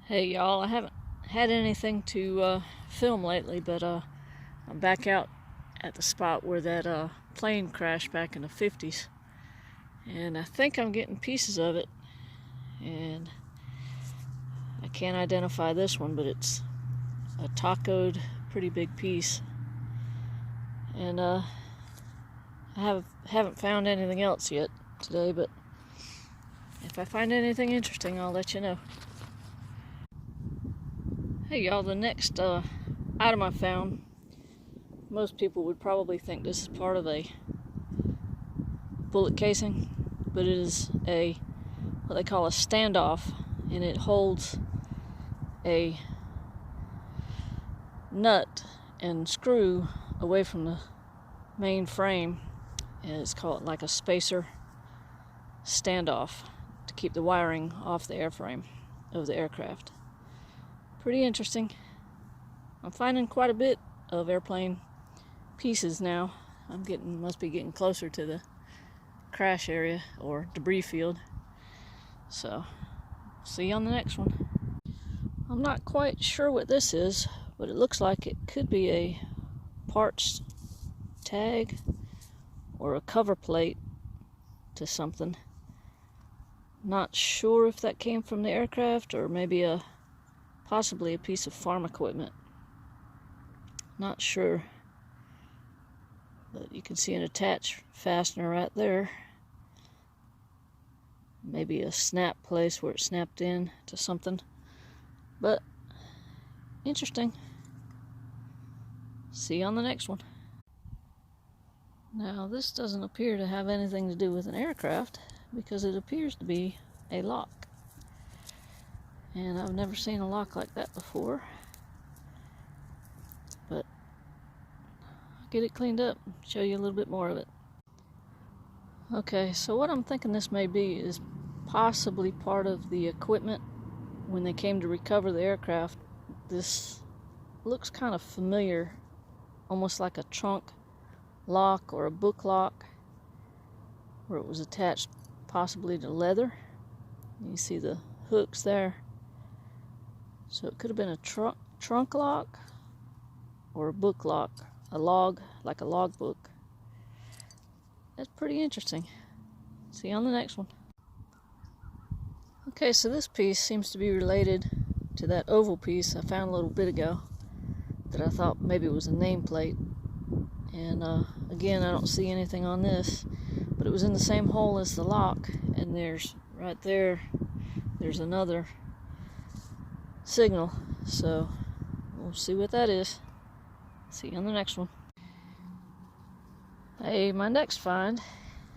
Hey y'all, I haven't had anything to film lately, but I'm back out at the spot where that plane crashed back in the 50s, and I think I'm getting pieces of it, and I can't identify this one, but it's a tacoed, pretty big piece, and I haven't found anything else yet today, but if I find anything interesting, I'll let you know. Hey y'all, the next item I found, most people would probably think this is part of a bullet casing, but it is what they call a standoff, and it holds a nut and screw away from the main frame, and it's called like a spacer standoff to keep the wiring off the airframe of the aircraft. Pretty interesting. I'm finding quite a bit of airplane pieces now. Must be getting closer to the crash area or debris field. So, see you on the next one. I'm not quite sure what this is, but it looks like it could be a parts tag or a cover plate to something. Not sure if that came from the aircraft or maybe possibly a piece of farm equipment. Not sure. But you can see an attached fastener right there. Maybe a snap place where it snapped in to something. But interesting. See you on the next one. Now this doesn't appear to have anything to do with an aircraft because it appears to be a lock. And I've never seen a lock like that before. But I'll get it cleaned up and show you a little bit more of it. Okay, so what I'm thinking this may be is possibly part of the equipment when they came to recover the aircraft. This looks kind of familiar, almost like a trunk lock or a book lock, where it was attached possibly to leather. You see the hooks there. So it could have been a trunk lock or a book lock, like a log book. That's pretty interesting. See you on the next one. Okay, so this piece seems to be related to that oval piece I found a little bit ago that I thought maybe it was a nameplate. And again, I don't see anything on this, but it was in the same hole as the lock, and there's another signal, so we'll see what that is. See you on the next one. Hey, my next find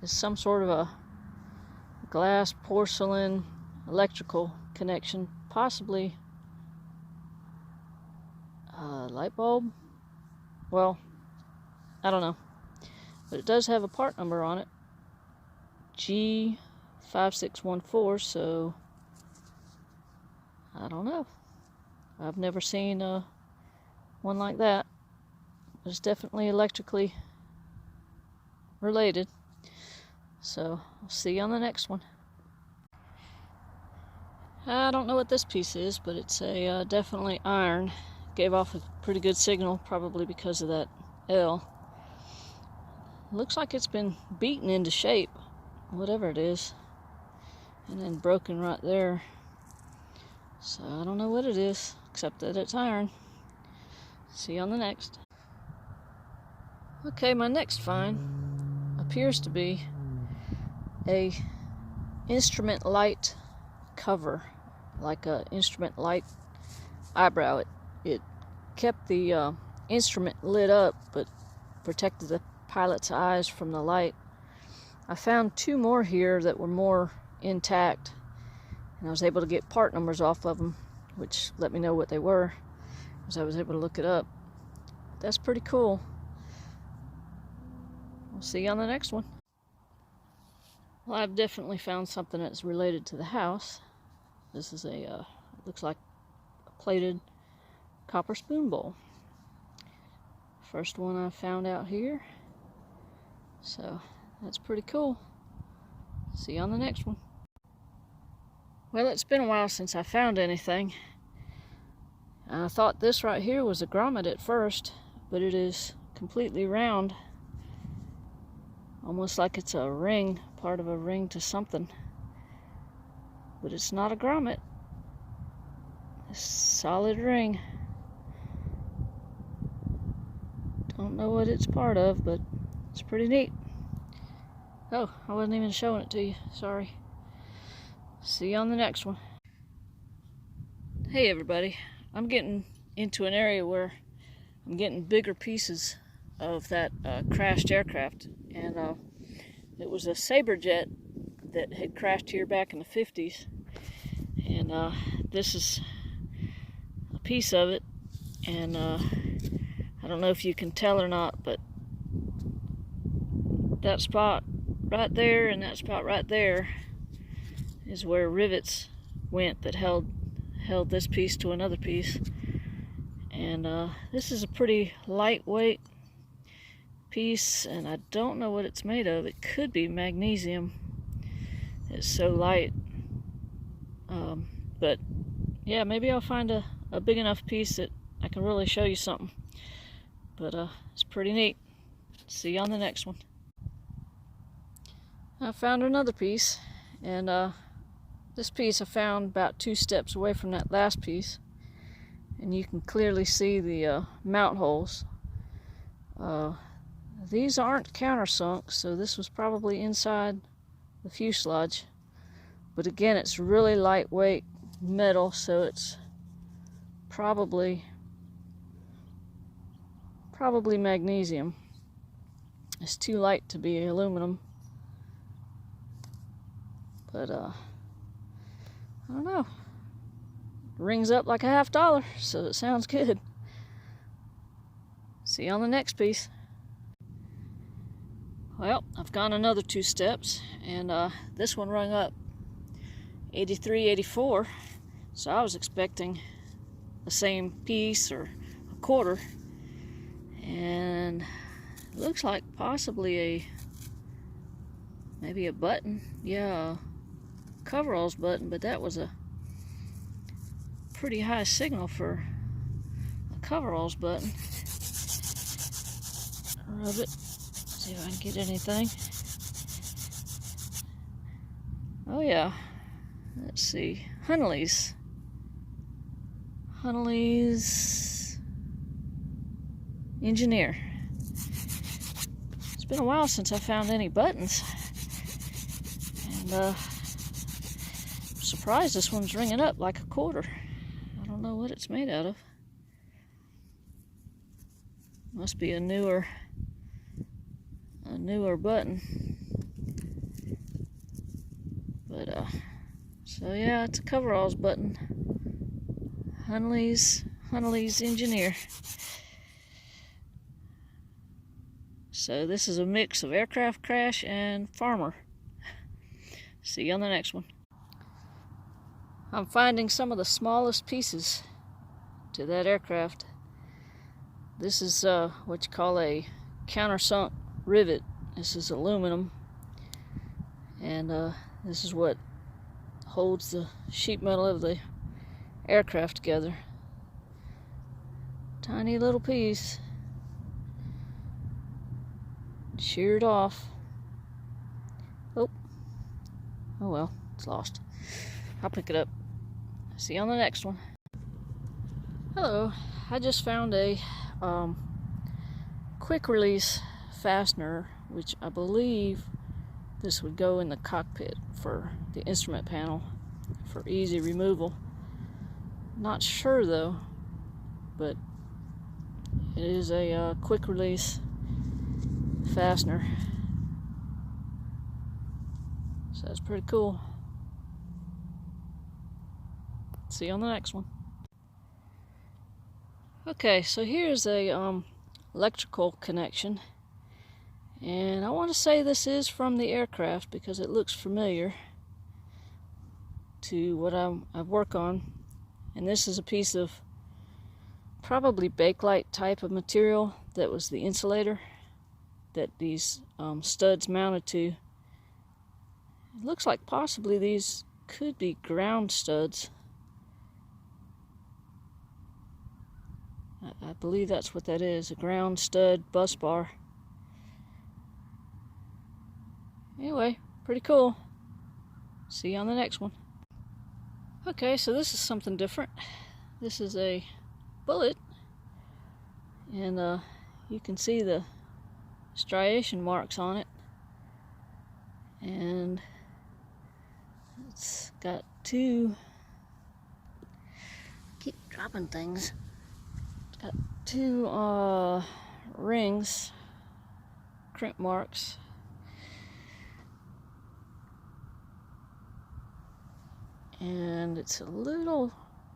is some sort of a glass porcelain electrical connection, possibly a light bulb. Well, I don't know, but it does have a part number on it, G5614, so I don't know. I've never seen one like that. It's definitely electrically related. So I'll see you on the next one. I don't know what this piece is, but it's a definitely iron. Gave off a pretty good signal, probably because of that L. Looks like it's been beaten into shape, whatever it is, and then broken right there. So I don't know what it is, except that it's iron. See you on the next. Okay, my next find appears to be a instrument light cover, like a instrument light eyebrow. It kept the instrument lit up, but protected the pilot's eyes from the light. I found two more here that were more intact, and I was able to get part numbers off of them, which let me know what they were, as I was able to look it up. That's pretty cool. We'll see you on the next one. Well, I've definitely found something that's related to the house. This is looks like a plated copper spoon bowl. First one I found out here. So that's pretty cool. See you on the next one. Well, it's been a while since I found anything, I thought this right here was a grommet at first, but it is completely round, almost like it's a ring, part of a ring to something. But it's not a grommet. It's a solid ring. Don't know what it's part of, but it's pretty neat. Oh, I wasn't even showing it to you. Sorry. See you on the next one. Hey everybody. I'm getting into an area where I'm getting bigger pieces of that crashed aircraft. And it was a Sabre jet that had crashed here back in the 50s. And this is a piece of it. And I don't know if you can tell or not, but that spot right there and that spot right there is where rivets went that held this piece to another piece. And this is a pretty lightweight piece, and I don't know what it's made of. It could be magnesium. It's so light. But yeah, maybe I'll find a big enough piece that I can really show you something. But it's pretty neat. See you on the next one. I found another piece, and this piece I found about 2 steps away from that last piece, and you can clearly see the mount holes. These aren't countersunk, so this was probably inside the fuselage. But again, it's really lightweight metal, so it's probably magnesium. It's too light to be aluminum. But I don't know. Rings up like a $50, so it sounds good. See you on the next piece. Well, I've gone another 2 steps, and this one rung up 83, 84. So I was expecting the same piece or a quarter, and it looks like possibly maybe a button. Yeah, coveralls button, but that was a pretty high signal for a coveralls button. Rub it, see if I can get anything. Oh yeah, let's see, Hunley's Engineer. It's been a while since I found any buttons, and I'm surprised this one's ringing up like a quarter. I don't know what it's made out of. Must be a newer button. But so yeah, it's a coveralls button. Hunley's Engineer. So this is a mix of aircraft crash and farmer. See you on the next one. I'm finding some of the smallest pieces to that aircraft. This is what you call a countersunk rivet. This is aluminum, and this is what holds the sheet metal of the aircraft together. Tiny little piece, sheared off. Oh well, it's lost. I'll pick it up. See you on the next one. Hello, I just found a quick release fastener, which I believe this would go in the cockpit for the instrument panel for easy removal. Not sure though, but it is a quick release fastener, so that's pretty cool. See you on the next one. Okay, so here's a electrical connection, and I want to say this is from the aircraft because it looks familiar to what I work on. And this is a piece of probably bakelite type of material that was the insulator that these studs mounted to. It looks like possibly these could be ground studs. I believe that's what that is, a ground stud bus bar. Anyway, pretty cool. See you on the next one. Okay, so this is something different. This is a bullet, and you can see the striation marks on it, and it's got two, keep dropping things, it's got two rings, crimp marks, and it's a little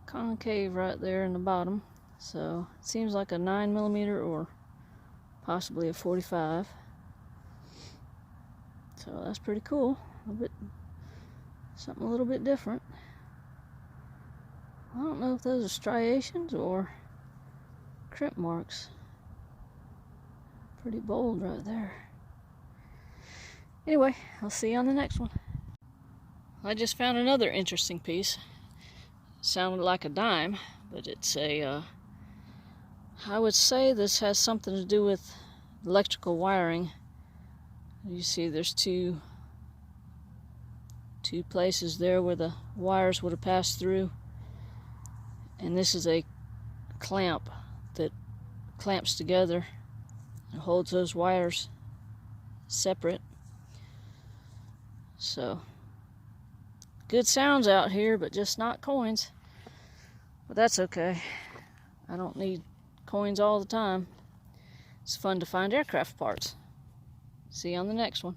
concave right there in the bottom, so it seems like a 9mm or possibly a 45. So that's pretty cool. Something a little bit different. I don't know if those are striations or crimp marks. Pretty bold right there. Anyway, I'll see you on the next one. I just found another interesting piece. Sounded like a dime, but it's a, I would say this has something to do with electrical wiring. You see there's two places there where the wires would have passed through, and this is a clamp that clamps together and holds those wires separate. So good sounds out here, but just not coins. But that's okay. I don't need coins all the time. It's fun to find aircraft parts. See you on the next one.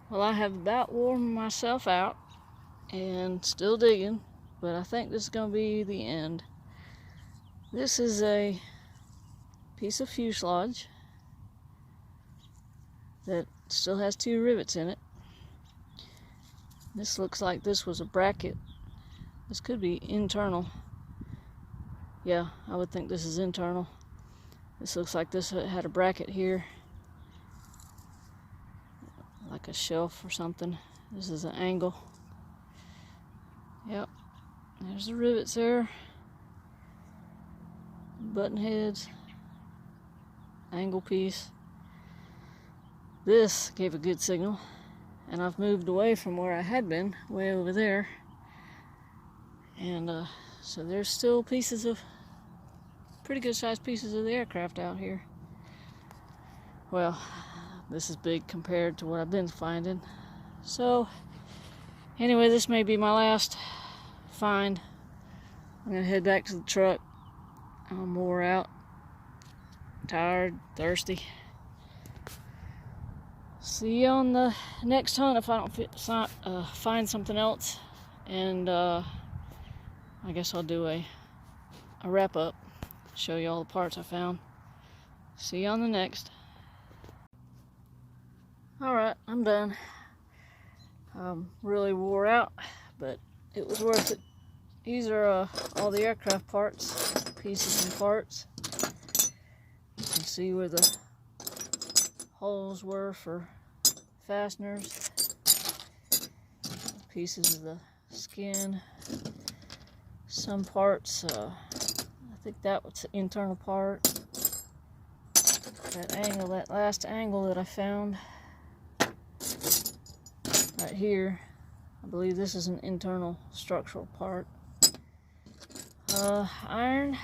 Well, I have about worn myself out and still digging, but I think this is going to be the end. This is a piece of fuselage that still has two rivets in it. This looks like this was a bracket. This could be internal. Yeah, I would think this is internal. This looks like this had a bracket here, like a shelf or something. This is an angle. Yep, there's the rivets there. Button heads. Angle piece. This gave a good signal. And I've moved away from where I had been, way over there. And so there's still pieces of, pretty good sized pieces of the aircraft out here. Well, this is big compared to what I've been finding. So, anyway, this may be my last find. I'm gonna head back to the truck. I'm wore out, tired, thirsty. See you on the next hunt if I don't find something else, and I guess I'll do a wrap up, show you all the parts I found. See you on the next. Alright, I'm done. I'm really wore out, but it was worth it. These are all the aircraft parts, pieces and parts. You can see where the holes were for fasteners, pieces of the skin, some parts, I think that was the internal part, that angle, that last angle that I found right here, I believe this is an internal structural part. Iron,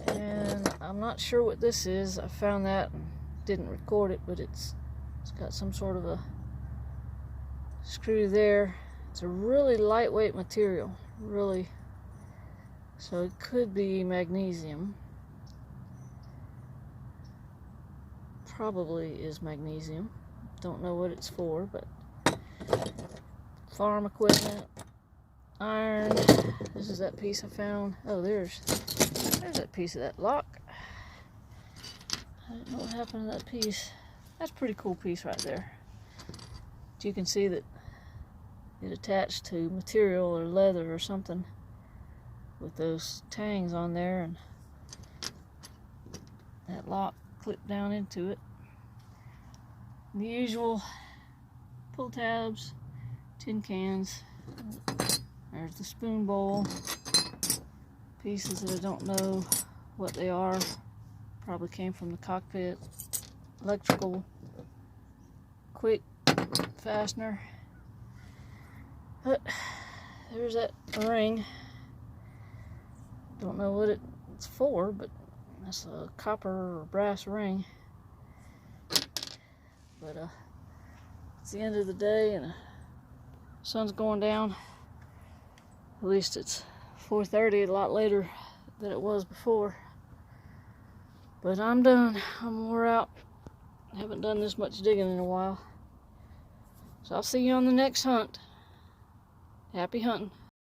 and I'm not sure what this is. I found that and didn't record it, but it's got some sort of a screw there. It's a really lightweight material, really, so it could be magnesium. Probably is magnesium. Don't know what it's for, but farm equipment, iron. This is that piece I found. Oh, there's that piece of that lock. I don't know what happened to that piece. That's a pretty cool piece right there. But you can see that it attached to material or leather or something with those tangs on there, and that lock clipped down into it. The usual pull tabs, tin cans. There's the spoon bowl. pieces that I don't know what they are. Probably came from the cockpit. Electrical quick fastener. But there's that ring. Don't know what it's for, but that's a copper or brass ring. But it's the end of the day and the sun's going down. At least it's 4:30, a lot later than it was before. But I'm done. I'm wore out. Haven't done this much digging in a while. So I'll see you on the next hunt. Happy hunting.